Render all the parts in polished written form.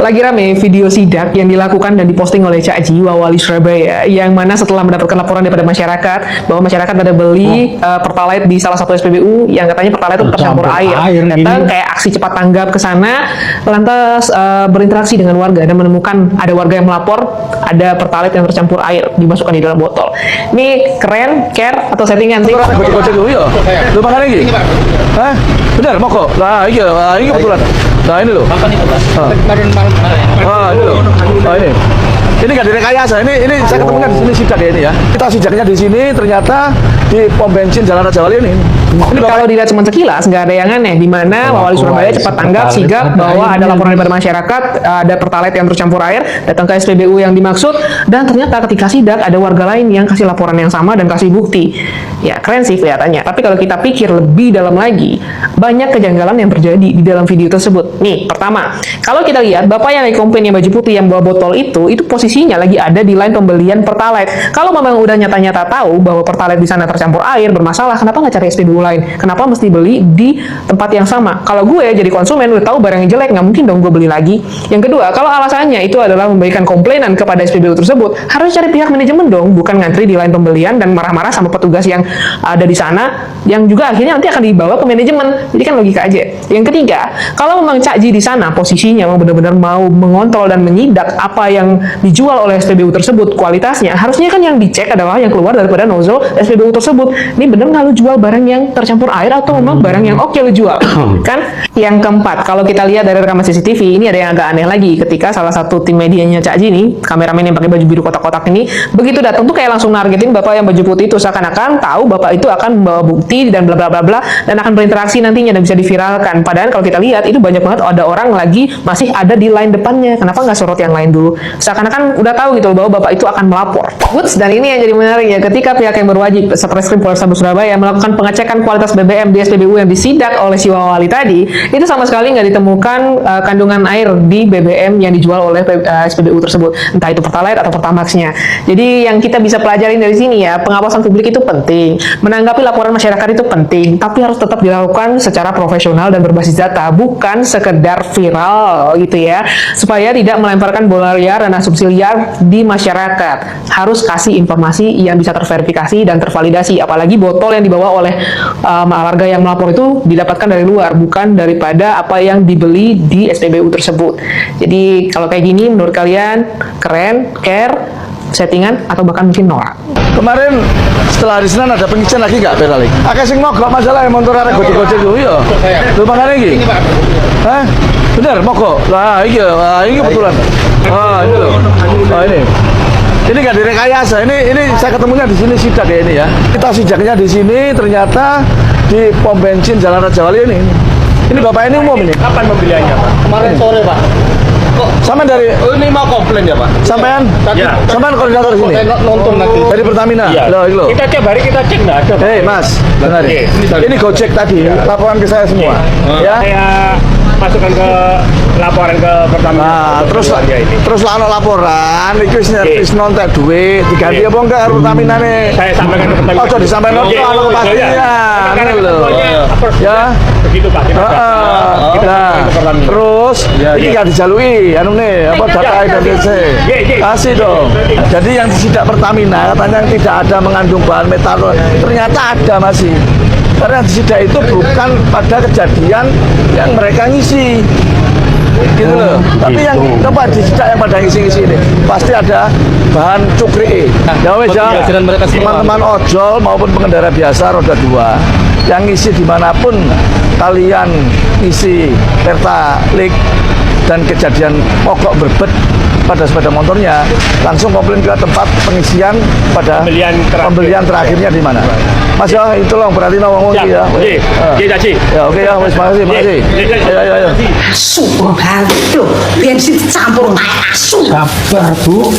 lagi rame video sidak yang dilakukan dan diposting oleh Cak Ji, Wali Surabaya, yang mana setelah mendapatkan laporan daripada masyarakat bahwa masyarakat ada beli Pertalite di salah satu SPBU yang katanya Pertalite itu tercampur air. Datang kayak aksi cepat tanggap ke sana, lantas berinteraksi dengan warga dan menemukan ada warga yang melapor ada Pertalite yang tercampur air dimasukkan di dalam botol. Ini keren, care atau settingan sih? Gocek dulu ya. Lu makan lagi? Hah? Benar, mau kok? Nah, iya, ini kebetulan. Nah, ini loh. Makan itu, Pak. Kemarin malam. Ini loh. Ini. Ini nggak direkayasa. Ini saya ketemukan di sini sidak ya ini ya. Kita sidaknya di sini ternyata di pom bensin Jalan Raja Wali ini. Ini kalau dilihat cuma sekilas nggak ada yang aneh, di mana Wali Surabaya cepat tanggap sigap bahwa ada laporan daripada masyarakat ada Pertalite yang tercampur air, datang ke SPBU yang dimaksud, dan ternyata ketika sidak ada warga lain yang kasih laporan yang sama dan kasih bukti. Ya keren sih kelihatannya. Tapi kalau kita pikir lebih dalam lagi, banyak kejanggalan yang terjadi di dalam video tersebut. Nih, pertama, kalau kita lihat bapak yang lagi komplain yang baju putih yang bawa botol itu posisinya lagi ada di line pembelian Pertalite. Kalau memang udah nyata-nyata tahu bahwa Pertalite di sana tercampur air bermasalah, kenapa nggak cari SPBU lain? Kenapa mesti beli di tempat yang sama? Kalau gue jadi konsumen udah tahu barang yang jelek, nggak mungkin dong gue beli lagi. Yang kedua, kalau alasannya itu adalah memberikan komplainan kepada SPBU tersebut, harus cari pihak manajemen dong, bukan ngantri di line pembelian dan marah-marah sama petugas yang ada di sana, yang juga akhirnya nanti akan dibawa ke manajemen. Jadi kan logika aja. Yang ketiga, kalau memang Cak Ji di sana posisinya memang benar-benar mau mengontrol dan menyidak apa yang dijual oleh SPBU tersebut, kualitasnya, harusnya kan yang dicek adalah yang keluar daripada nozzle SPBU tersebut. Ini benar nggak lu jual barang yang tercampur air atau memang barang yang oke lu jual? Kan? Yang keempat, kalau kita lihat dari rekaman CCTV, ini ada yang agak aneh lagi ketika salah satu tim medianya Cak Ji nih, kameramen yang pakai baju biru kotak-kotak ini, begitu datang tuh kayak langsung nargetin bapak yang baju putih itu, seakan-akan tahu bapak itu akan membawa bukti dan bla bla bla bla dan akan berinteraksi nantinya dan bisa diviralkan. Padahal kalau kita lihat itu banyak banget ada orang lagi masih ada di line depannya. Kenapa nggak sorot yang lain dulu? Seakan-akan udah tahu gitu bahwa bapak itu akan melapor. Woods, dan ini yang jadi menarik ya, ketika pihak yang berwajib Satreskrim Polrestabes Surabaya melakukan pengecekan kualitas BBM di SPBU yang disidak oleh si Wali tadi, itu sama sekali nggak ditemukan kandungan air di BBM yang dijual oleh SPBU tersebut, entah itu Pertalite atau Pertamax-nya. Jadi yang kita bisa pelajarin dari sini ya, pengawasan publik itu penting, menanggapi laporan masyarakat itu penting, tapi harus tetap dilakukan secara profesional dan berbasis data, bukan sekedar viral gitu ya, supaya tidak melemparkan bola liar dan asumsi liar di masyarakat. Harus kasih informasi yang bisa terverifikasi dan tervalidasi, apalagi botol yang dibawa oleh warga yang melapor itu didapatkan dari luar, bukan daripada apa yang dibeli di SPBU tersebut. Jadi kalau kayak gini menurut kalian keren, care, settingan, atau bahkan mungkin norak? Kemarin setelah hari Senin ada pengisian lagi nggak Pertalite? Akeh sing mogok masalah yang motor arek gocek-gocek dulu ya. Lu makan lagi? Hah? Benar, mogok. Lah iya, ini kebetulan. Ini loh. Ini. Ini nggak direkayasa. Ini saya ketemunya di sini sidak ya ini ya. Kita sidaknya di sini ternyata di pom bensin Jalan Raja Wali ini. Ini bapak ini umum ini. Kapan pembeliannya, Pak? Kemarin sore, Pak. Kok Sampai dari ini mau komplain ya, Pak? sampean? Ya. Sampean koordinator di sini. Nonton nanti. Dari Pertamina. Iya. Loh. Kita tiap hari kita cek nggak ada, Pak. Hei Mas, benar. Oke, Ini Gojek tadi laporan ke saya semua. Ya. Saya masukkan ke laporan ke Pertamina. Nah, terus lah ono laporan iki wis nontek duit diganti apa enggak karo Pertamina nih. Saya sampaikan ke Pertamina. Ojo disampaikan Oke. ono kepastian. Karena Ngono lho. Ya. Begitu Pak. Kita Nah, sampaikan ke Pertamina. terus iki gak dijalui anu nih apa data identitas. Kasih dong. Jadi yang disidak Pertamina katanya yang tidak ada mengandung bahan metanol, ternyata ada masih. Karena yang disidak itu bukan pada kejadian yang mereka ngisi. Gitu loh. Tapi yang coba disidak yang pada ngisi-ngisi ini pasti ada bahan cukri. Ya wes ya. Teman-teman ojol maupun pengendara biasa roda 2 yang ngisi dimanapun kalian ngisi Pertalite dan kejadian mogok berbet pada sepeda motornya, langsung komplain ke tempat pengisian pada pembelian terakhirnya di mana. Mas ya, itu loh berarti nawang ya. Ya oke ya, wes makasih. Ayo. Asu kali loh, bensin campur asu. Sabar Bu.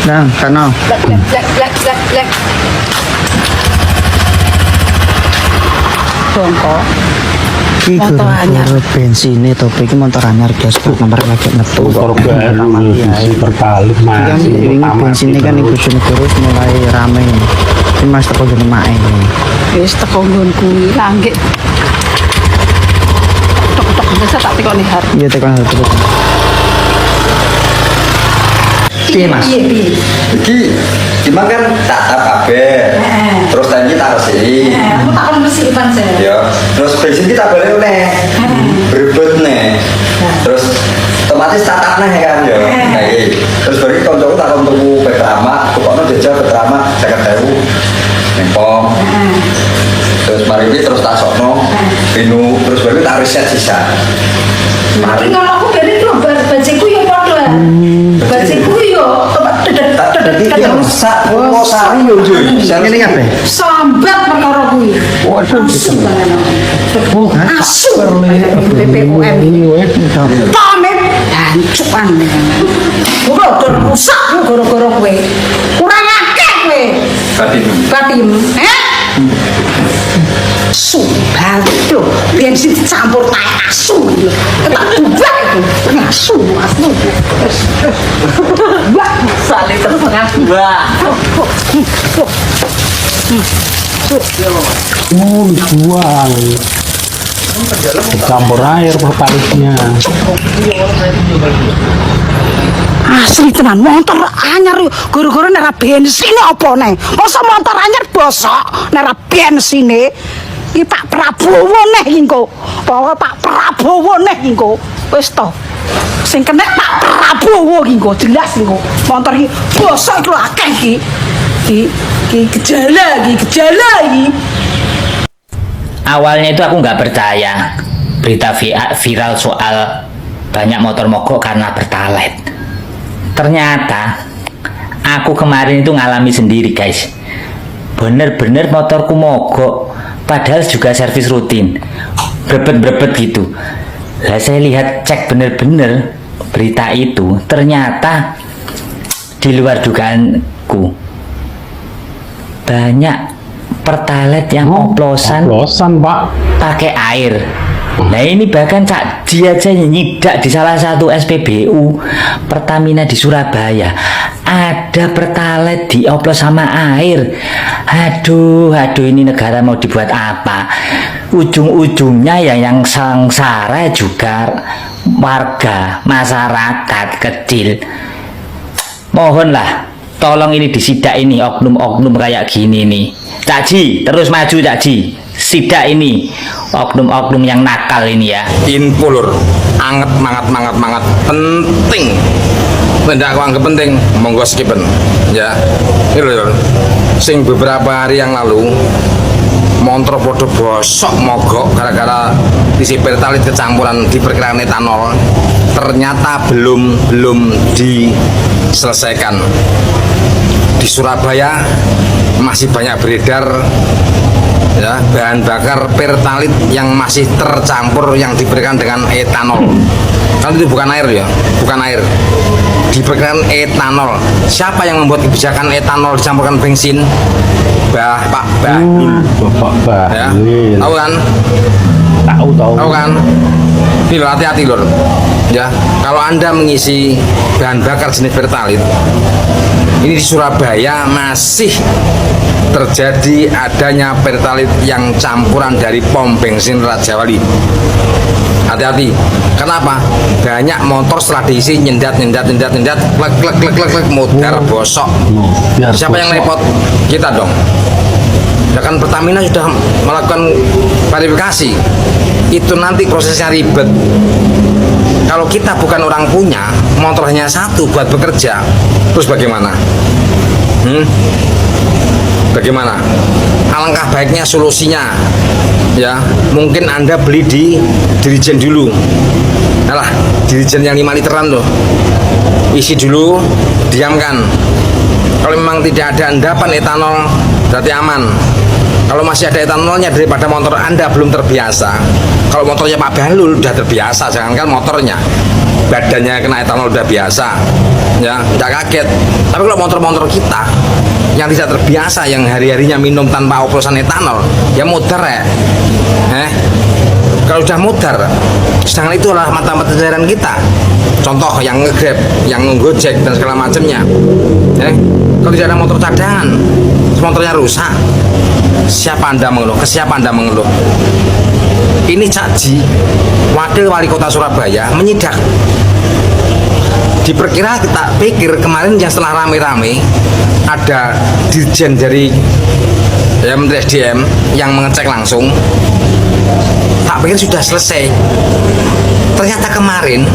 Nah, kanal. Lek. Bongko. Iki Motor anyar. bensinnya topik iki motor anyar guys, nomor lagi metu. Motor baru isi Pertalite Kan Mas. ini bensinnya kan ibu terus mulai rame. Ini Mas teko gene mak ini. Wis teko nggon kuwi langit. Tok Bisa tak tekoni har. Iya tekan terus. Piye Mas? Piye piye. Iki gimana kan tak kabeh. Terus tadi tak resiki. Aku tak kon mesti Ivan saya. Ya, terus bensin kita balik neh. Berebut neh. Terus otomatis tak neh kan ya. Nah iki. Terus bari kancaku tak kon tuku Petrama, pokoknya jajal Petrama 50.000. Nempong. Terus mari ini terus tak sokno. Binu terus bari tak riset sisa. Mari kalau aku dari itu bajiku yo padha. Bajiku yo Tadi dia rusak, mau sari yo Joy. Ini apa? sambat perkara kuwi. Waduh, Asu banget. Asu. BPUM. Pamit hancukan. Udah rusak gara-gara kowe. Kurang akeh kowe. Batim. Asu batu bensin campur tai asu tak buat itu asu wah saling terus wah Oh, dijual. Campur air pertalitnya. asli tenan motor anyar yo gara-gara nek ra bensin apa ne masa motor anyar bosok nek ra bensin iki Pak Prabowo neh iki engko pokoke Pak Prabowo neh iki engko wis to sing kena Pak Prabowo iki engko jelas engko motor iki bosok iki lho akeh iki gejala iki Awalnya itu aku nggak percaya berita viral soal banyak motor mogok karena Pertalite. Ternyata aku kemarin itu ngalami sendiri guys. Bener-bener motorku mogok, padahal juga servis rutin, brebet-brebet gitu. Lah saya lihat cek bener-bener berita itu, ternyata di luar dugaanku banyak Pertalite yang oplosan Pak. pakai air. Nah ini bahkan Cak Ji aja nyidak di salah satu SPBU Pertamina di Surabaya ada Pertalite dioplos sama air. Aduh ini negara mau dibuat apa? Ujung-ujungnya yang sengsara juga warga masyarakat kecil. Mohonlah tolong ini disidak ini oknum-oknum kayak gini nih. Cak Ji, terus maju Cak Ji. Sidak ini oknum-oknum yang nakal ini ya. Info lur, anget mangat penting. Tidak aku anggap penting, monggo skipen ya. Ini lur, sing beberapa hari yang lalu motor podo bosok mogok gara-gara isi Pertalite kecampuran diperkirakan etanol, ternyata belum diselesaikan. Di Surabaya masih banyak beredar ya bahan bakar Pertalite yang masih tercampur yang diberikan dengan etanol. Kan itu bukan air ya, bukan air, diberikan etanol. Siapa yang membuat kebijakan etanol dicampurkan bensin? Pak Bahlul. Bapak Ya, Bahlul. tahu kan? Tahu kan? Ini lho, hati-hati lho ya, kalau Anda mengisi bahan bakar jenis Pertalite ini di Surabaya masih terjadi adanya Pertalite yang campuran dari pom bensin Raja Wali. Hati-hati. Kenapa? Banyak motor setelah diisi nyendat klek modar bosok. Siapa yang repot? Kita dong. Ya kan Pertamina sudah melakukan verifikasi. Itu nanti prosesnya ribet. Kalau kita bukan orang punya, motor hanya satu buat bekerja, terus bagaimana? Bagaimana? Alangkah baiknya solusinya, ya mungkin Anda beli di Dirijen dulu. Alah, Dirijen yang 5 literan loh, isi dulu, diamkan. Kalau memang tidak ada endapan etanol, berarti aman. Kalau masih ada etanolnya daripada motor Anda belum terbiasa. Kalau motornya Pak Bahlul udah terbiasa, jangankan motornya, badannya kena etanol udah biasa, ya tidak kaget. Tapi kalau motor-motor kita yang tidak terbiasa, yang hari-harinya minum tanpa oplosan etanol, ya mudar ya. Kalau udah mudar, sedangkan itu adalah mata-mata pelajaran kita. Contoh yang nge-Grab, yang nge-Gojek dan segala macamnya. Kalau tidak ada motor cadangan, motornya rusak, siapa Anda mengeluh? Ke siapa Anda mengeluh? Ini Cakji, wakil wali kota Surabaya, menyidak. Diperkira kita pikir kemarin yang setelah rame-rame ada dirjen dari Menteri SDM yang mengecek langsung, tak pikir sudah selesai. Ternyata kemarin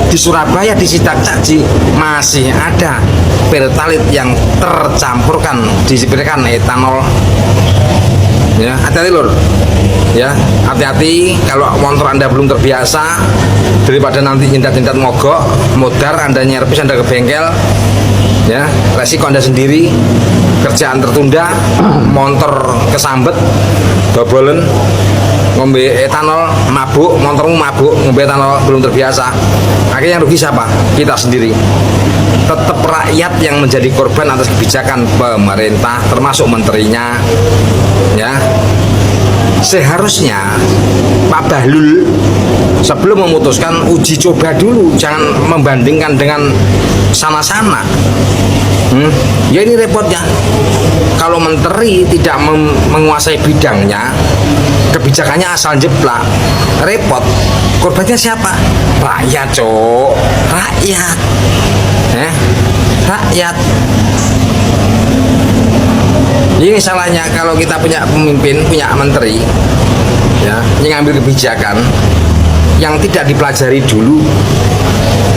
di Surabaya di sidak Cakji masih ada pertalit yang tercampurkan disebutkan etanol. Ya, hati-hati lur. Ya, hati-hati kalau motor Anda belum terbiasa, daripada nanti nyendat-nyendat mogok, modar Anda nyerpis, Anda ke bengkel, ya, resiko Anda sendiri, kerjaan tertunda, motor kesambet, dobolen, ngombe etanol, mabuk, motormu mabuk, ngombe etanol, belum terbiasa. Akhirnya yang rugi siapa? Kita sendiri. Tetap rakyat yang menjadi korban atas kebijakan pemerintah, termasuk menterinya. Ya, seharusnya Pak Bahlul sebelum memutuskan uji coba dulu, jangan membandingkan dengan sana-sana. Ya ini repotnya kalau menteri tidak menguasai bidangnya, kebijakannya asal jeplak, repot. Korbannya siapa? Rakyat, cok. Rakyat. Rakyat. Ini salahnya kalau kita punya pemimpin, punya menteri, ya, yang ngambil kebijakan yang tidak dipelajari dulu,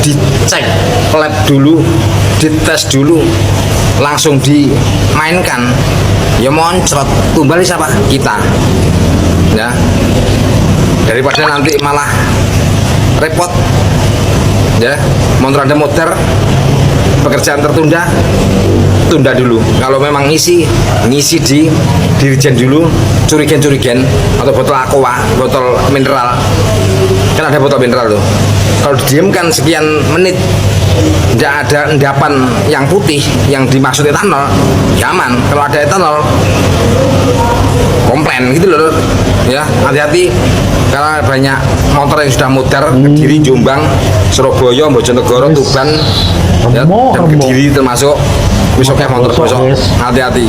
dicek lab dulu, dites dulu, langsung dimainkan, ya moncrot. Tumbali siapa? Kita. Ya, daripada nanti malah repot. Ya, motor Anda motor, pekerjaan tertunda, tunda dulu. Kalau memang ngisi di dirjen dulu, curigen atau botol aqua, botol mineral. Kan ada botol mineral tuh. Kalau didiamkan sekian menit, tidak ada endapan yang putih yang dimaksud etanol, ya aman. Kalau ada etanol, komplain gitu loh. Ya, hati-hati karena banyak motor yang sudah muter, Kediri, Jombang, Surabaya, Bojonegoro, Tuban, ya, dan Kediri termasuk besoknya motor besok. Hati-hati,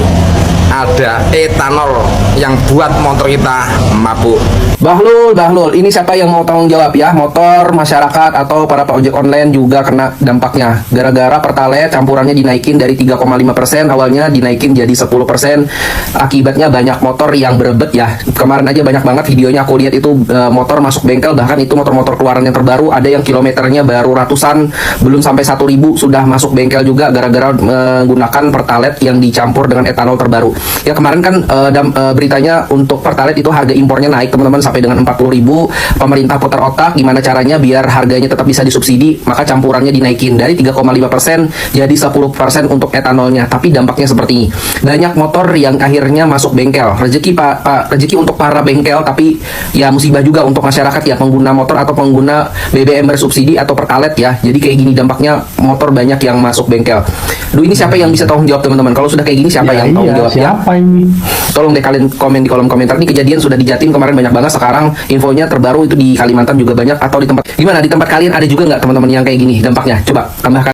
ada etanol yang buat motor kita mabuk. Bahlul, ini siapa yang mau tanggung jawab ya? Motor, masyarakat, atau para ojek online juga kena dampaknya. Gara-gara pertalite campurannya dinaikin dari 3,5%, awalnya dinaikin jadi 10%. Akibatnya banyak motor yang berebet ya. Kemarin aja banyak banget videonya aku lihat itu motor masuk bengkel, bahkan itu motor-motor keluaran yang terbaru, ada yang kilometernya baru ratusan, belum sampai 1.000 sudah masuk bengkel juga gara-gara menggunakan pertalite yang dicampur dengan etanol terbaru. Ya kemarin kan beritanya untuk pertalite itu harga impornya naik teman-teman sampai dengan 40.000. Pemerintah putar otak gimana caranya biar harganya tetap bisa disubsidi, maka campurannya dinaikin dari 3,5% jadi 10% untuk etanolnya. Tapi dampaknya seperti ini, banyak motor yang akhirnya masuk bengkel. Rezeki untuk para bengkel, tapi ya musibah juga untuk masyarakat ya, pengguna motor atau pengguna BBM bersubsidi atau pertalite ya. Jadi kayak gini dampaknya, motor banyak yang masuk bengkel. Ini siapa yang bisa tanggung jawab teman-teman? Kalau sudah kayak gini siapa yang tanggung jawab ya? Ini? Tolong deh kalian komen di kolom komentar. Ini kejadian sudah di Jatim kemarin banyak banget, sekarang infonya terbaru itu di Kalimantan juga banyak, atau di tempat gimana, di tempat kalian ada juga nggak teman-teman yang kayak gini dampaknya? Coba tambahkan.